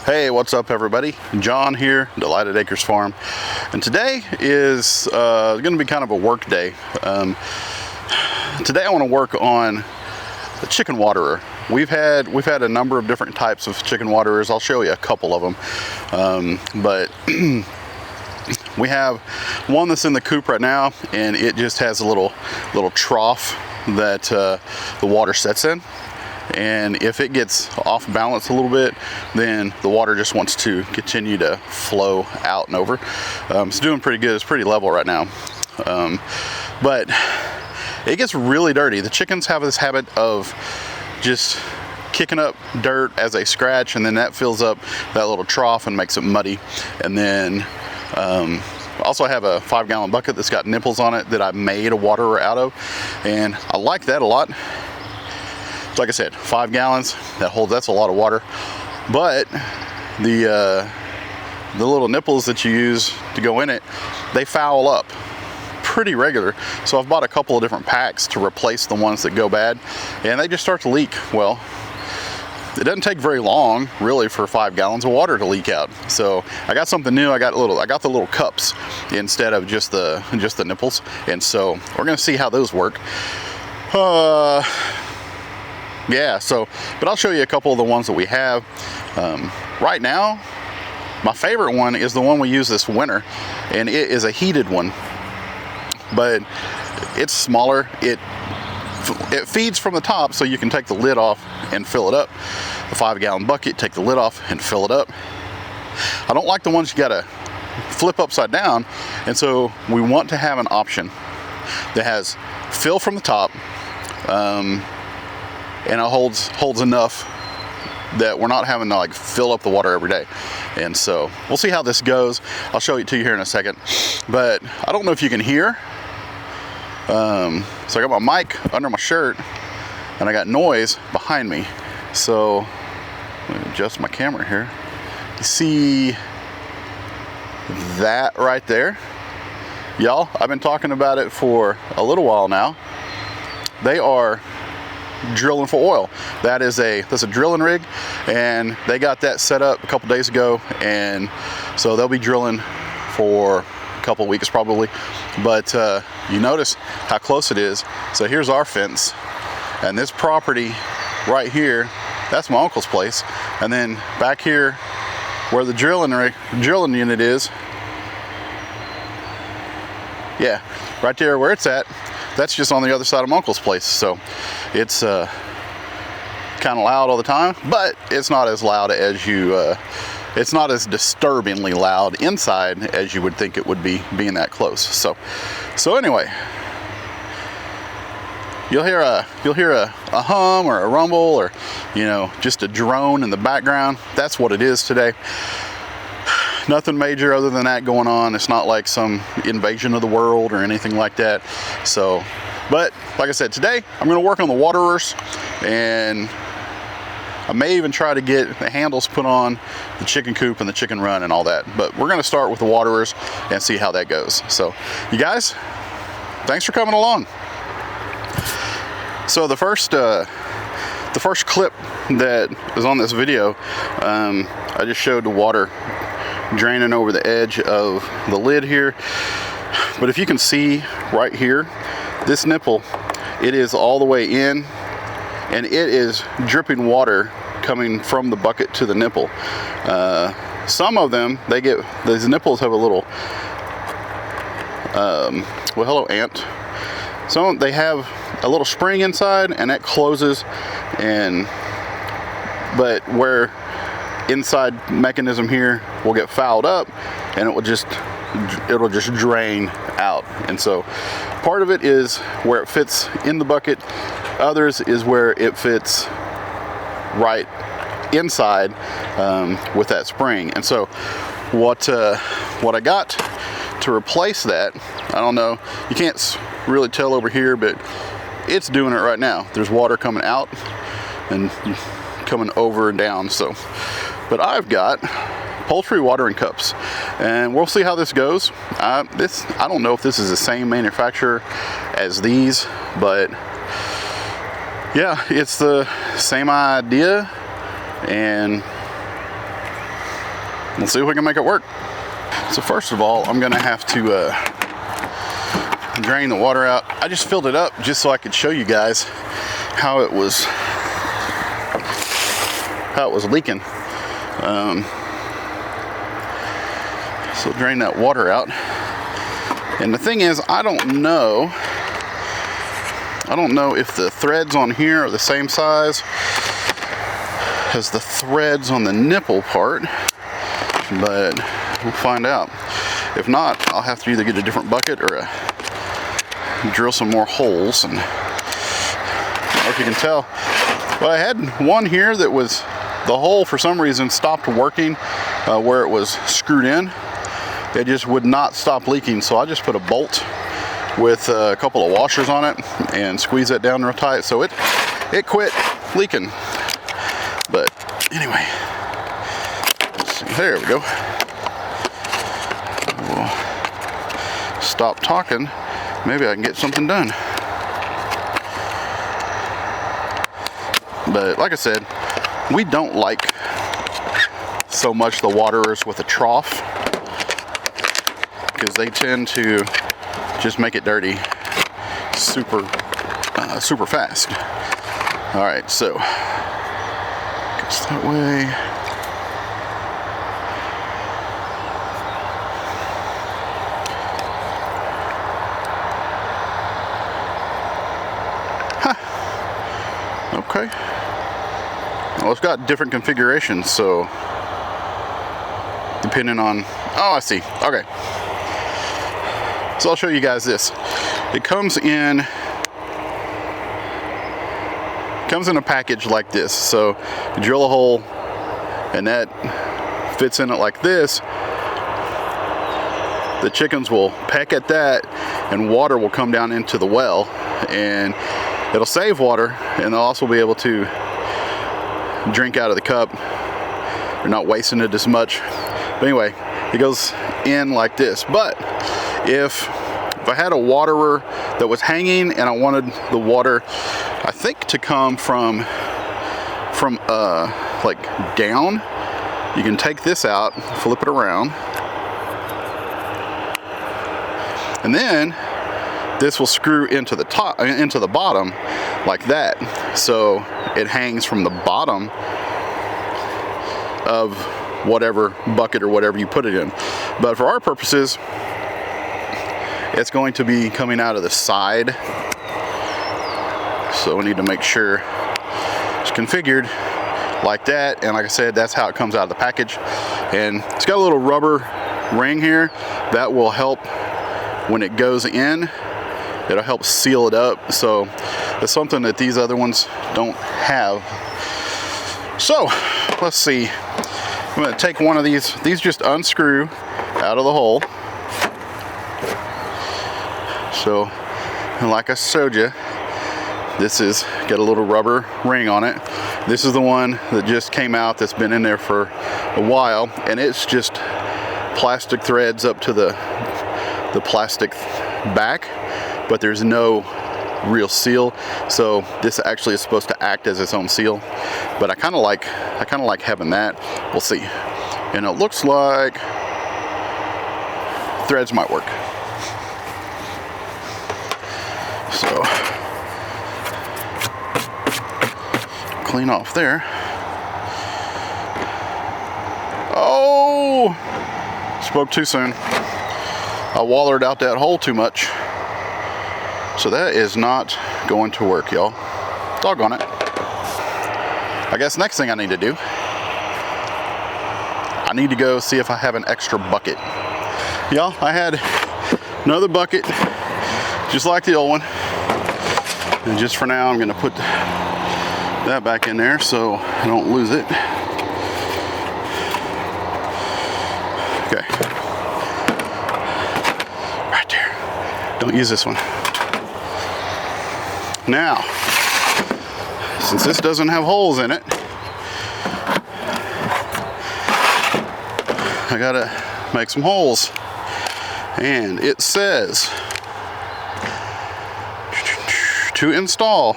Hey, what's up everybody? John here, Delighted Acres Farm, and today is going to be kind of a work day. Today I want to work on the chicken waterer. We've had a number of different types of chicken waterers. I'll show you a couple of them, but we have one that's in the coop right now, and it just has a little trough that the water sets in. And if it gets off balance a little bit, then the water just wants to continue to flow out and over. It's doing pretty good. It's pretty level right now. But it gets really dirty. The chickens have this habit of just kicking up dirt as they scratch, and then that fills up that little trough and makes it muddy. And then also I have a 5-gallon bucket that's got nipples on it that I made a waterer out of, and I like that a lot. Like I said, 5 gallons, that's a lot of water. But the little nipples that you use to go in it, they foul up pretty regular. So I've bought a couple of different packs to replace the ones that go bad, and they just start to leak. Well, it doesn't take very long really for 5 gallons of water to leak out. So I got something new. I got the little cups instead of just the nipples, and so we're gonna see how those work. Yeah, but I'll show you a couple of the ones that we have. Right now, my favorite one is the one we use this winter, and it is a heated one, but it's smaller. It feeds from the top, so you can take the lid off and fill it up. The 5-gallon bucket, take the lid off and fill it up. I don't like the ones you gotta flip upside down, and so we want to have an option that has fill from the top, and it holds enough that we're not having to like fill up the water every day. And so we'll see how this goes. I'll show it to you here in a second, but I don't know if you can hear. So I got my mic under my shirt and I got noise behind me. So let me adjust my camera here. You see that right there? Y'all, I've been talking about it for a little while now. They are drilling for oil. That's a drilling rig, and they got that set up a couple days ago, and so they'll be drilling for a couple weeks probably. But you notice how close it is. So here's our fence, and this property right here, that's my uncle's place. And then back here where the drilling unit is, yeah, right there where it's at, that's just on the other side of my uncle's place. So it's kind of loud all the time, but it's not as loud as it's not as disturbingly loud inside as you would think it would be, being that close. So anyway, you'll hear a hum or a rumble, or just a drone in the background. That's what it is today. Nothing major other than that going on. It's not like some invasion of the world or anything like that. So, but like I said, today I'm going to work on the waterers, and I may even try to get the handles put on the chicken coop and the chicken run and all that. But we're going to start with the waterers and see how that goes. So you guys, thanks for coming along. So the first clip that is on this video, I just showed the water draining over the edge of the lid here. But if you can see right here, this nipple, it is all the way in, and it is dripping water coming from the bucket to the nipple. Some of them, these nipples have a little, well, hello ant. Some, they have a little spring inside, and that closes, but where inside mechanism here will get fouled up, and it'll just drain out. And so part of it is where it fits in the bucket, others is where it fits right inside with that spring. And so what I got to replace that, I don't know, you can't really tell over here, but it's doing it right now. There's water coming out and coming over and down. So, but I've got poultry watering cups, and we'll see how this goes. I don't know if this is the same manufacturer as these, but yeah, it's the same idea, and Let's see if we can make it work. So first of all, I'm gonna have to drain the water out. I just filled it up just so I could show you guys how it was leaking. So drain that water out. And the thing is, I don't know if the threads on here are the same size as the threads on the nipple part, but we'll find out. If not, I'll have to either get a different bucket or drill some more holes. And I don't know if you can tell, but I had one here that was, the hole for some reason stopped working where it was screwed in. It just would not stop leaking, so I just put a bolt with a couple of washers on it and squeeze that down real tight, so it quit leaking. But anyway, let's see, there we go. We'll stop talking. Maybe I can get something done. But like I said, we don't like so much the waterers with a trough, because they tend to just make it dirty super fast. All right, so gets that way. Okay. Well, it's got different configurations, so depending on, oh, I see. Okay. So I'll show you guys this. It comes in a package like this. So you drill a hole and that fits in it like this. The chickens will peck at that and water will come down into the well, and it'll save water, and they'll also be able to drink out of the cup. They're not wasting it as much. But anyway, it goes in like this. But if I had a waterer that was hanging and I wanted the water, I think, to come from like down, you can take this out, flip it around, and then this will screw into the top, into the bottom like that. So it hangs from the bottom of whatever bucket or whatever you put it in. But for our purposes, it's going to be coming out of the side. So we need to make sure it's configured like that. And like I said, that's how it comes out of the package. And it's got a little rubber ring here that will help when it goes in. It'll help seal it up. So it's something that these other ones don't have. So let's see. I'm going to take one of these. These just unscrew out of the hole. So, and like I showed you, this is got a little rubber ring on it. This is the one that just came out, that's been in there for a while, and it's just plastic threads up to the plastic back, but there's no real seal. So this actually is supposed to act as its own seal. But I kind of like having that. We'll see. And it looks like threads might work. So clean off there. Oh, spoke too soon. I wallered out that hole too much. So that is not going to work, y'all. Doggone it. I guess next thing I need to do, I need to go see if I have an extra bucket. Y'all, I had another bucket just like the old one. And just for now, I'm gonna put that back in there so I don't lose it. Okay. Right there. Don't use this one. Now, since this doesn't have holes in it, I gotta make some holes. And it says to install,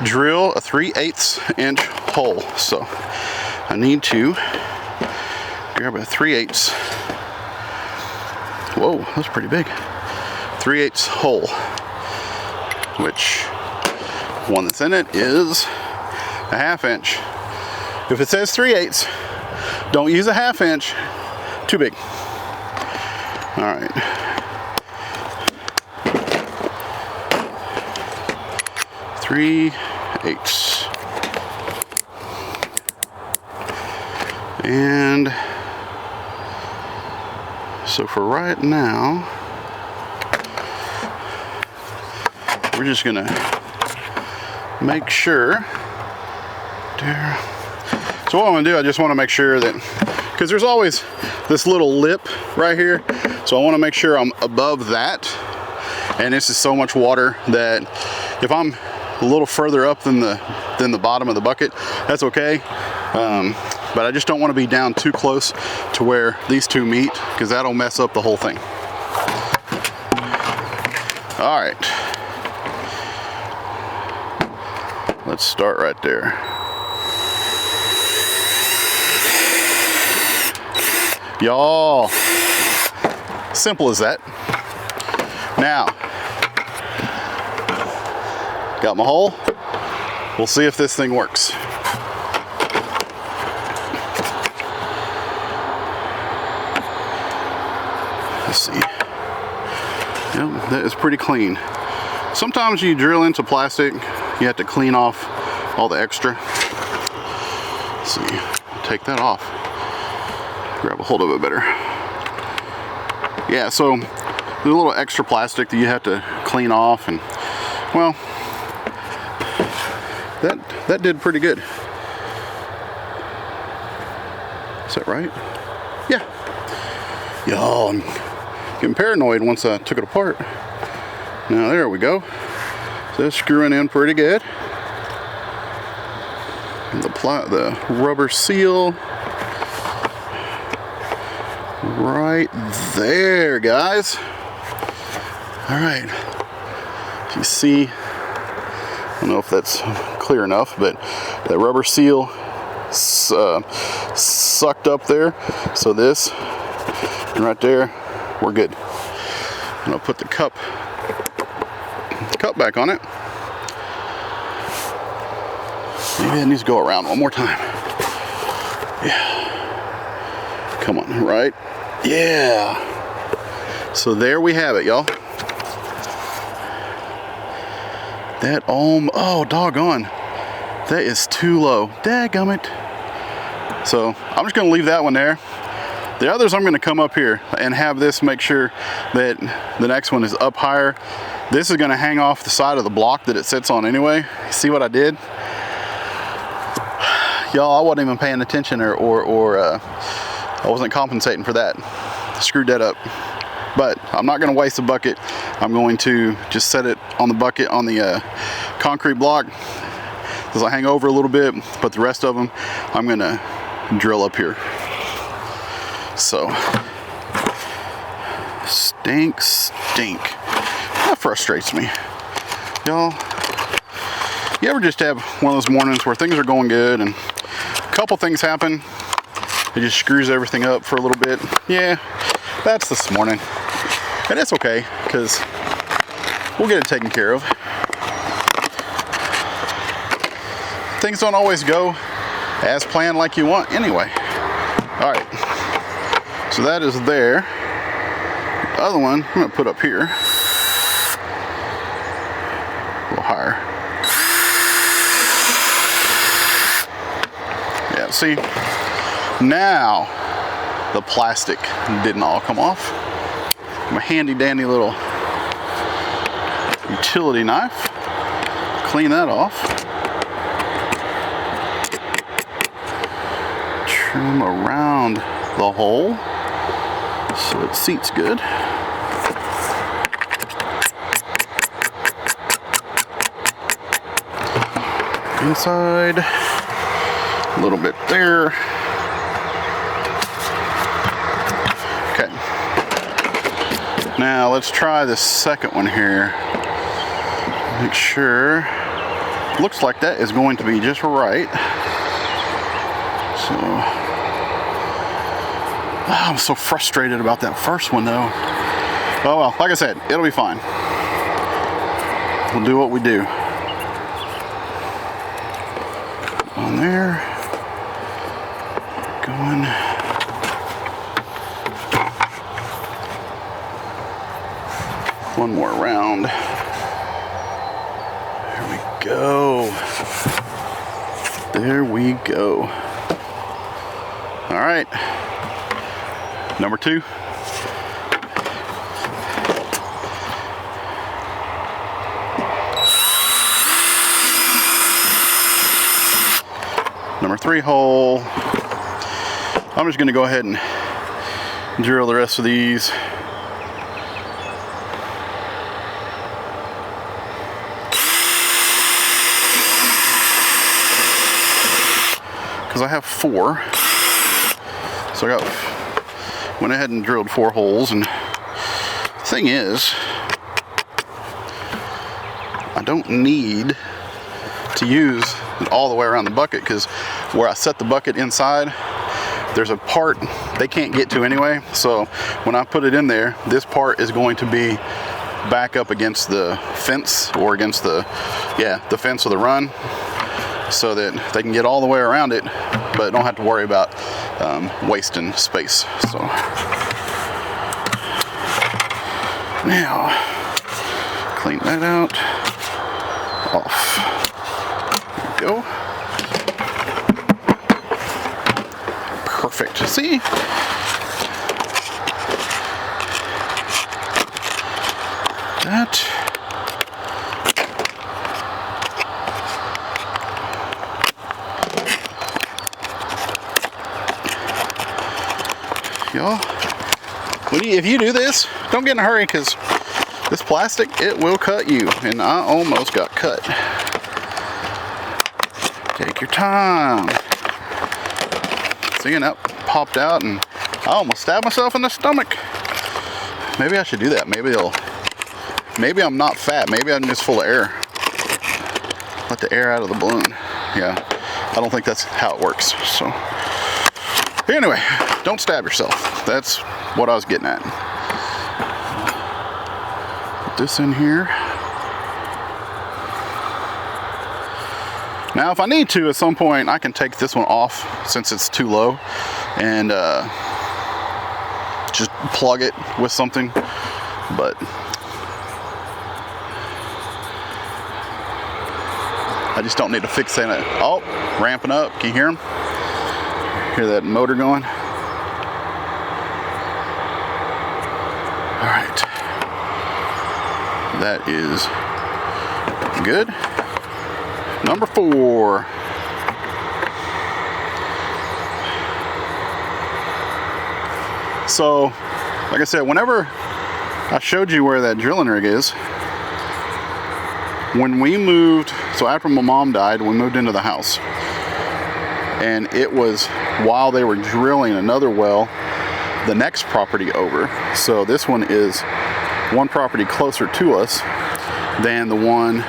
drill a 3/8 inch hole. So I need to grab a 3/8. Whoa, that's pretty big. 3/8 hole, which one that's in it is a 1/2 inch. If it says 3/8, don't use a 1/2 inch. Too big. All right. Three-eighths. And so for right now, we're just gonna make sure. So what I'm gonna do, I just wanna make sure that, because there's always this little lip right here, so I wanna make sure I'm above that. And this is so much water that if I'm a little further up than the bottom of the bucket, that's okay. But I just don't want to be down too close to where these two meet, because that'll mess up the whole thing. All right, let's start right there. Y'all, simple as that. Now, got my hole. We'll see if this thing works. Let's see. Yep, that is pretty clean. Sometimes you drill into plastic, you have to clean off all the extra. Let's see, take that off. Grab a hold of it better. Yeah, so the little extra plastic that you have to clean off, and well, that did pretty good. Is that right? Yeah. Y'all, I'm getting paranoid once I took it apart. Now there we go. So that's screwing in pretty good. And the rubber seal right there, guys. All right. You see, I don't know if that's clear enough, but that rubber seal sucked up there. So this, and right there, we're good. And I'll put the cup back on it. Maybe it needs to go around one more time. Yeah. Come on, right? Yeah. So there we have it, y'all. That oh doggone, that is too low. Dadgummit. So I'm just gonna leave that one there. The others I'm gonna come up here and have this make sure that the next one is up higher. This is gonna hang off the side of the block that it sits on anyway. See what I did? Y'all, I wasn't even paying attention or I wasn't compensating for that. Screwed that up. But I'm not gonna waste the bucket. I'm going to just set it on the bucket on the concrete block as I hang over a little bit, but the rest of them I'm gonna drill up here. So, stink. That frustrates me. Y'all, you ever just have one of those mornings where things are going good and a couple things happen, it just screws everything up for a little bit? Yeah, that's this morning. And it's okay, because we'll get it taken care of. Things don't always go as planned like you want anyway. All right, so that is there. The other one I'm gonna put up here, a little higher. Yeah, see, now the plastic didn't all come off. My handy dandy little utility knife. Clean that off. Trim around the hole so it seats good. Inside, a little bit there. Okay. Now let's try the second one here. Make sure. Looks like that is going to be just right. So I'm so frustrated about that first one though. Oh well, like I said, it'll be fine. We'll do what we do. On there. Going. One more round. There we go. There we go. All right. Number 2. Number 3 hole. I'm just going to go ahead and drill the rest of these. Because I have 4. So I went ahead and drilled 4 holes, and the thing is, I don't need to use it all the way around the bucket, because where I set the bucket inside, there's a part they can't get to anyway. So when I put it in there, this part is going to be back up against the fence, or against the fence of the run, so that they can get all the way around it, but don't have to worry about wasting space. So now clean that out, off. There we go. Perfect. See? That. Y'all, if you do this, don't get in a hurry, because this plastic, it will cut you, and I almost got cut. Take your time. See, and that popped out, and I almost stabbed myself in the stomach. Maybe I should do that. Maybe I'm not fat. Maybe I'm just full of air. Let the air out of the balloon. Yeah, I don't think that's how it works. So anyway, don't stab yourself. That's what I was getting at. Put this in here. Now, if I need to, at some point, I can take this one off since it's too low, and just plug it with something. But I just don't need to fixate it. Oh, ramping up. Can you hear them? Hear that motor going? All right. That is good. Number 4. So, like I said, whenever I showed you where that drilling rig is, when we moved, so after my mom died, we moved into the house. And it was while they were drilling another well the next property over. So this one is one property closer to us than the one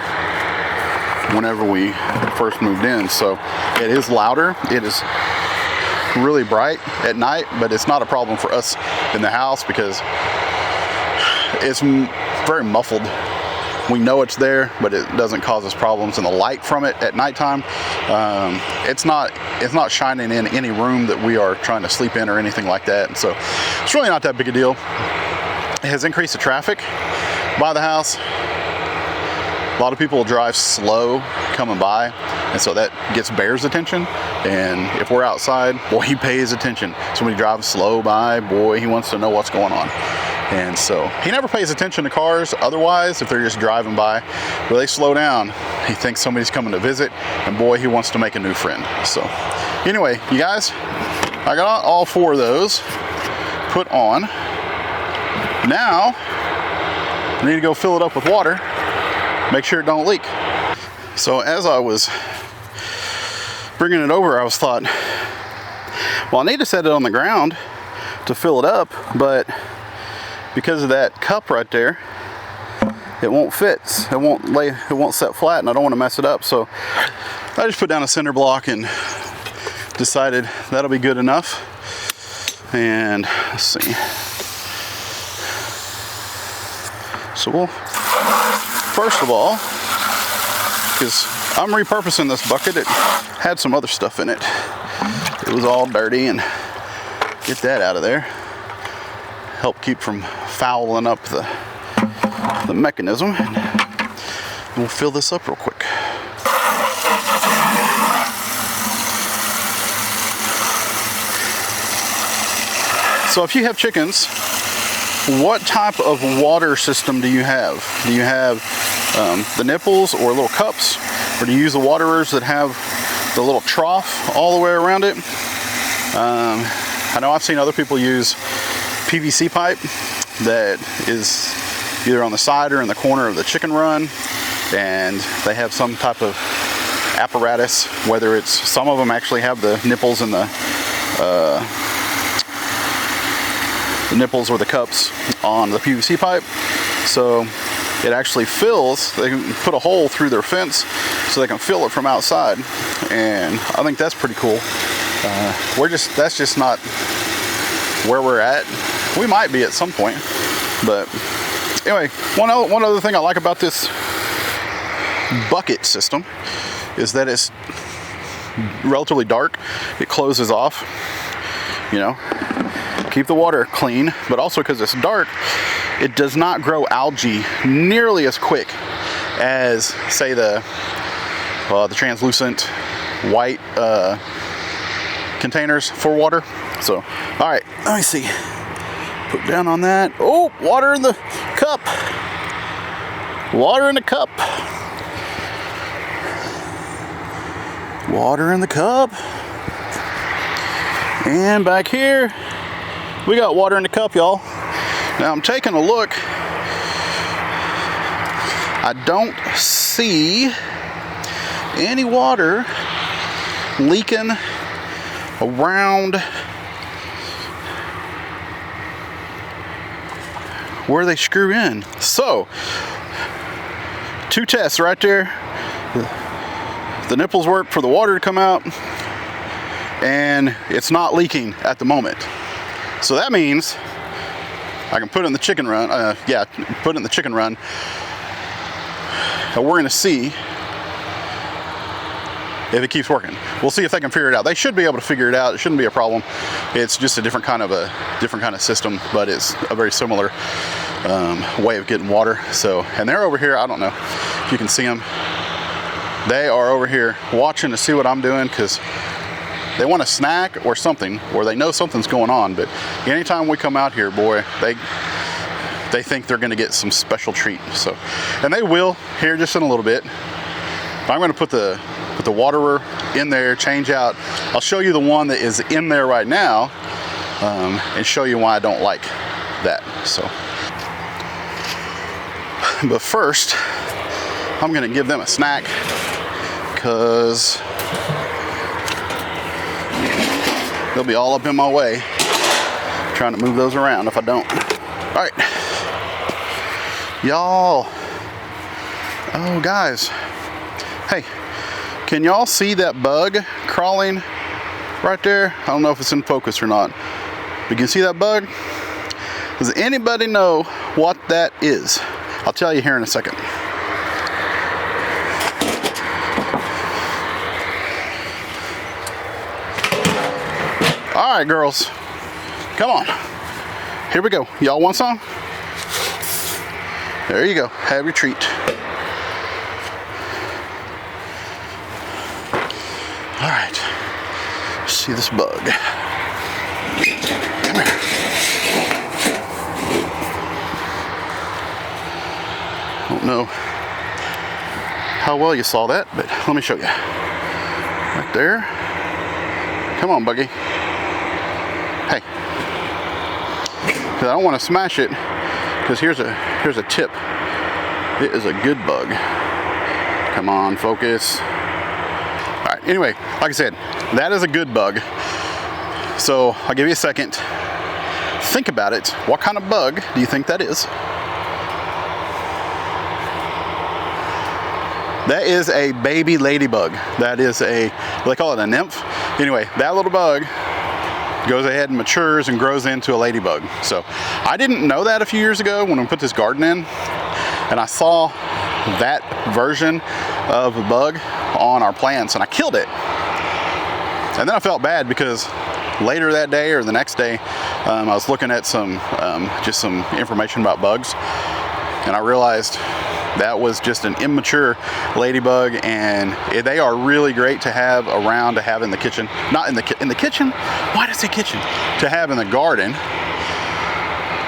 whenever we first moved in. So it is louder. It is really bright at night, but it's not a problem for us in the house because it's very muffled. We know it's there, but it doesn't cause us problems. And the light from it at nighttime, it's not shining in any room that we are trying to sleep in or anything like that. And so it's really not that big a deal. It has increased the traffic by the house. A lot of people drive slow coming by, and so that gets Bear's attention. And if we're outside, boy, he pays attention. Somebody drives slow by, boy, he wants to know what's going on. And so he never pays attention to cars otherwise if they're just driving by. But they slow down, he thinks somebody's coming to visit, and boy, he wants to make a new friend. So anyway, you guys, I got all 4 of those put on. Now I need to go fill it up with water, make sure it don't leak. So as I was bringing it over, I was thought, well, I need to set it on the ground to fill it up, but because of that cup right there, it won't fit. It won't set flat, and I don't want to mess it up. So I just put down a cinder block and decided that'll be good enough. And let's see. So we'll, first of all, because I'm repurposing this bucket, it had some other stuff in it. It was all dirty, and get that out of there. Help keep from fouling up the mechanism. And we'll fill this up real quick. So if you have chickens, what type of water system do you have? Do you have the nipples or little cups? Or do you use the waterers that have the little trough all the way around it? I know I've seen other people use PVC pipe that is either on the side or in the corner of the chicken run, and they have some type of apparatus, whether it's, some of them actually have the nipples and the nipples or the cups on the PVC pipe, so it actually fills. They can put a hole through their fence so they can fill it from outside, and I think that's pretty cool. That's just not where we're at. We might be at some point, but anyway, one other thing I like about this bucket system is that it's relatively dark. It closes off, you know, keep the water clean, but also because it's dark, it does not grow algae nearly as quick as, say, the translucent white containers for water. So, all right, let me see. Put down on that. Oh, water in the cup. Water in the cup. Water in the cup. And back here, we got water in the cup, y'all. Now I'm taking a look. I don't see any water leaking around where they screw in. So, 2 tests right there. The nipples work for the water to come out, and it's not leaking at the moment. So that means I can put it in the chicken run. Put it in the chicken run. And we're gonna see if it keeps working. We'll see if they can figure it out. They should be able to figure it out. It shouldn't be a problem. It's just a different kind of system, but it's a very similar way of getting water. So, and they're over here. I don't know if you can see them. They are over here watching to see what I'm doing, because they want a snack or something, or they know something's going on. But anytime we come out here, boy, they think they're gonna get some special treat. So, and they will here just in a little bit. But I'm gonna put the waterer in there, change out. I'll show you the one that is in there right now, and show you why I don't like that. So, but first, I'm gonna give them a snack, because they'll be all up in my way trying to move those around if I don't. All right, y'all. Oh, guys. Hey, can y'all see that bug crawling right there? I don't know if it's in focus or not, but you can see that bug? Does anybody know what that is? I'll tell you here in a second. All right, girls, come on. Here we go. Y'all want some? There you go. Have your treat. All right. Let's see this bug. Come here. I don't know how well you saw that, but let me show you. Right there. Come on, buggy. Hey, because I don't want to smash it, because here's a tip. It is a good bug. Come on, focus. All right, anyway, like I said, that is a good bug. So I'll give you a second. Think about it. What kind of bug do you think that is? That is a baby ladybug. That is they call it a nymph. Anyway, that little bug goes ahead and matures and grows into a ladybug. So I didn't know that a few years ago when we put this garden in, and I saw that version of a bug on our plants and I killed it. And then I felt bad because later that day or the next day, I was looking at just some information about bugs, and I realized that was just an immature ladybug, and they are really great to have around, to have in the kitchen. Not in the kitchen? Why did I say kitchen? To have in the garden,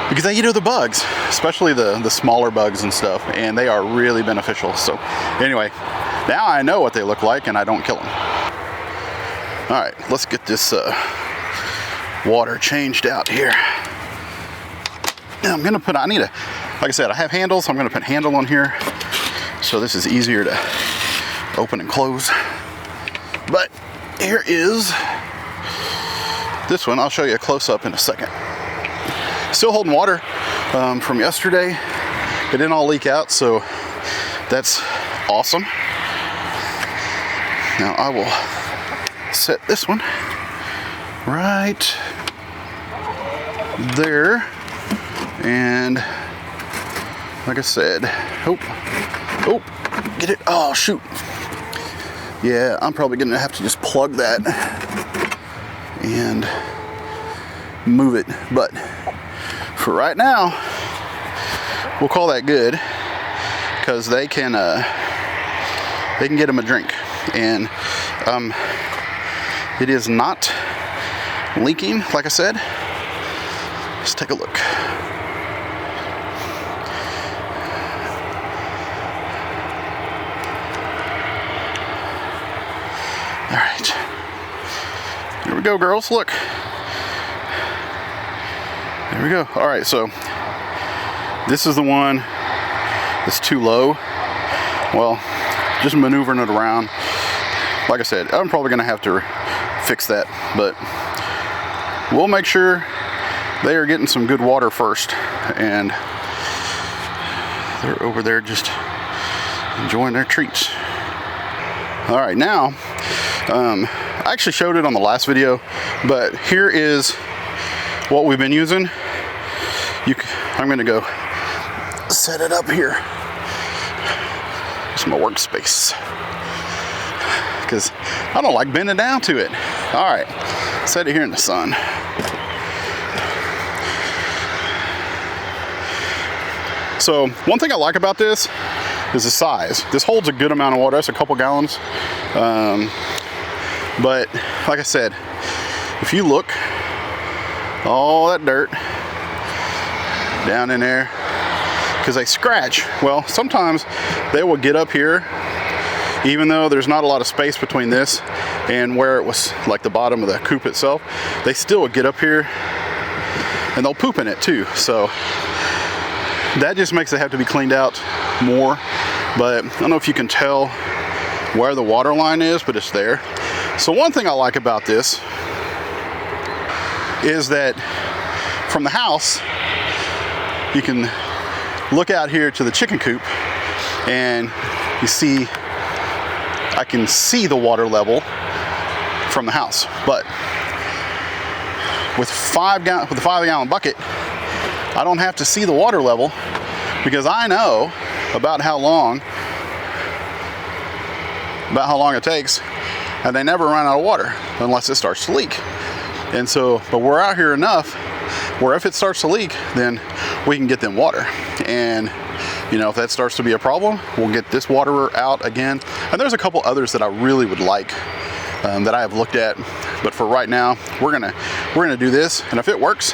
because they eat other bugs, especially the smaller bugs and stuff, and they are really beneficial. So anyway, now I know what they look like and I don't kill them. All right, let's get this water changed out here. Now I'm gonna put, like I said, I have handles. I'm gonna put handle on here, so this is easier to open and close. But here is this one. I'll show you a close-up in a second. Still holding water from yesterday. It didn't all leak out, so that's awesome. Now I will set this one right there, and like I said, oh, get it, oh shoot. Yeah, I'm probably gonna have to just plug that and move it, but for right now, we'll call that good, because they can get them a drink, and it is not leaking, like I said. Let's take a look. All right, here we go, girls, look. There we go. All right, so this is the one that's too low. Well, just maneuvering it around. Like I said, I'm probably gonna have to fix that, but we'll make sure they are getting some good water first, and they're over there just enjoying their treats. All right, now, I actually showed it on the last video, but here is what we've been using. I'm gonna go set it up here. It's my workspace, because I don't like bending down to it. All right, set it here in the sun. So one thing I like about this is the size. This holds a good amount of water. That's a couple gallons. But like I said, if you look, all that dirt down in there, because they scratch. Well, sometimes they will get up here, even though there's not a lot of space between this and where it was like the bottom of the coop itself, they still will get up here and they'll poop in it too. So that just makes it have to be cleaned out more. But I don't know if you can tell where the water line is, but it's there. So one thing I like about this is that from the house, you can look out here to the chicken coop, and you see, I can see the water level from the house. But with the 5-gallon bucket, I don't have to see the water level, because I know about how long it takes, and they never run out of water unless it starts to leak. And so, but we're out here enough where if it starts to leak, then we can get them water. And you know, if that starts to be a problem, we'll get this water out again. And there's a couple others that I really would like that I have looked at, but for right now, we're gonna do this. And if it works,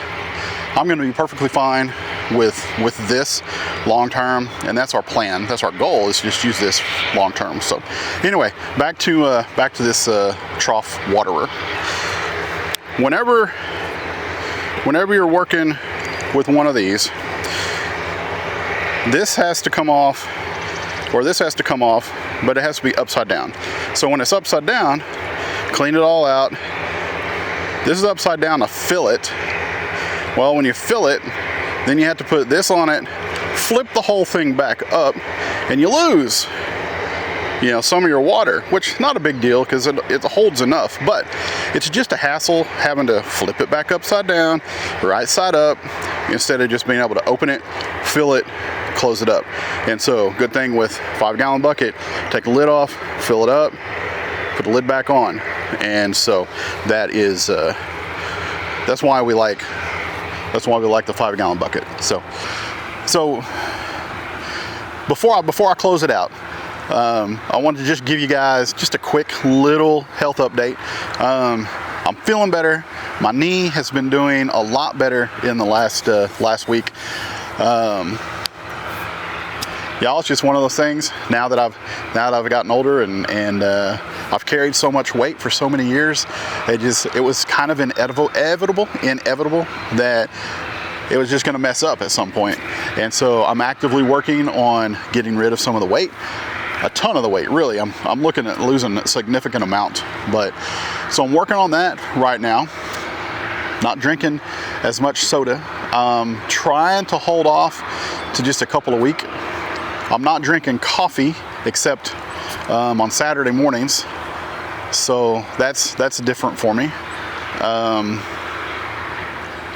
I'm gonna be perfectly fine with this long term, and that's our plan. That's our goal, is to just use this long term. So anyway, back to this trough waterer. Whenever you're working with one of these, this has to come off, or this has to come off, but it has to be upside down. So when it's upside down, clean it all out. This is upside down to fill it. Well, when you fill it, then you have to put this on it, flip the whole thing back up, and you lose you know, some of your water, which not a big deal because it holds enough, but it's just a hassle having to flip it back upside down, right side up, instead of just being able to open it, fill it, close it up. And so good thing with 5-gallon bucket, take the lid off, fill it up, put the lid back on. And so that is that's why we like the 5-gallon bucket. So before I close it out, I wanted to just give you guys just a quick little health update. I'm feeling better. My knee has been doing a lot better in the last week. Y'all, it's just one of those things. Now that I've gotten older and I've carried so much weight for so many years, it was kind of inevitable that it was just going to mess up at some point. And so I'm actively working on getting rid of some of the weight, a ton of the weight, really. I'm looking at losing a significant amount, but so I'm working on that right now. Not drinking as much soda. Trying to hold off to just a couple a week. I'm not drinking coffee except on Saturday mornings, so that's different for me.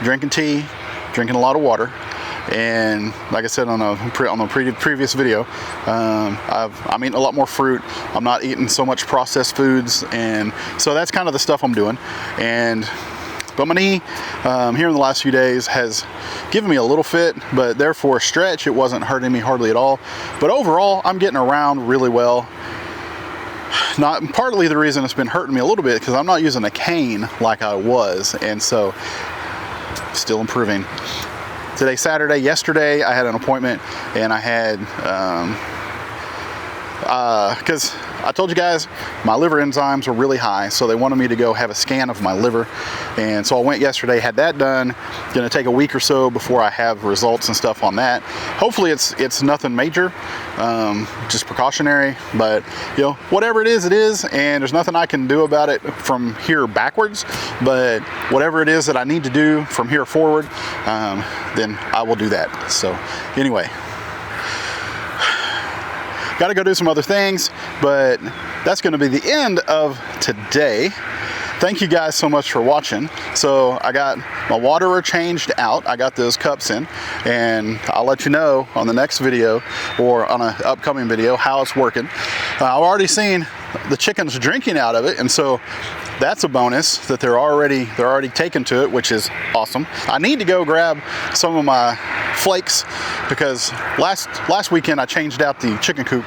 Drinking tea, drinking a lot of water, and like I said on the previous video, I'm eating a lot more fruit. I'm not eating so much processed foods, and so that's kind of the stuff I'm doing. But my knee here in the last few days has given me a little fit, but therefore stretch, it wasn't hurting me hardly at all. But overall, I'm getting around really well. Not partly the reason it's been hurting me a little bit because I'm not using a cane like I was, and so still improving. Today's Saturday. Yesterday I had an appointment, and I had because I told you guys my liver enzymes were really high, so they wanted me to go have a scan of my liver. And so I went yesterday, had that done. Gonna take a week or so before I have results and stuff on that. Hopefully it's nothing major, just precautionary, but you know, whatever it is, and there's nothing I can do about it from here backwards. But whatever it is that I need to do from here forward, then I will do that. So anyway, got to go do some other things, but that's going to be the end of today. Thank you guys so much for watching. So I got my waterer changed out. I got those cups in, and I'll let you know on the next video or on an upcoming video how it's working. I've already seen the chickens drinking out of it, and so that's a bonus that they're already taken to it, which is awesome. I need to go grab some of my flakes because last weekend I changed out the chicken coop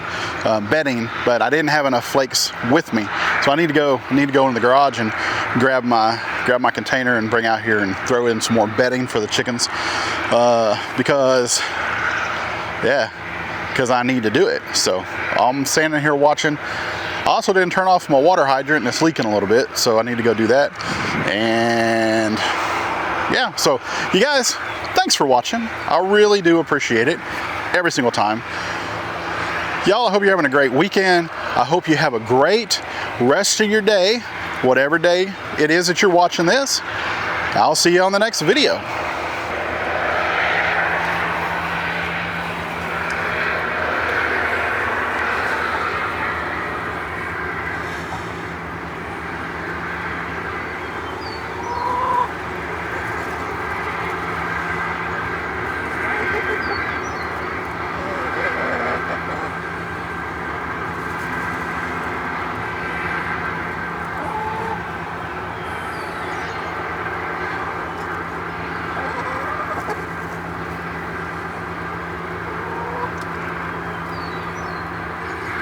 bedding, but I didn't have enough flakes with me, so I need to go into the garage and grab my container and bring out here and throw in some more bedding for the chickens because I need to do it. So I'm standing here watching. I also didn't turn off my water hydrant, and it's leaking a little bit, so I need to go do that. And yeah, so you guys, thanks for watching. I really do appreciate it every single time. Y'all, I hope you're having a great weekend. I hope you have a great rest of your day, whatever day it is that you're watching this. I'll see you on the next video.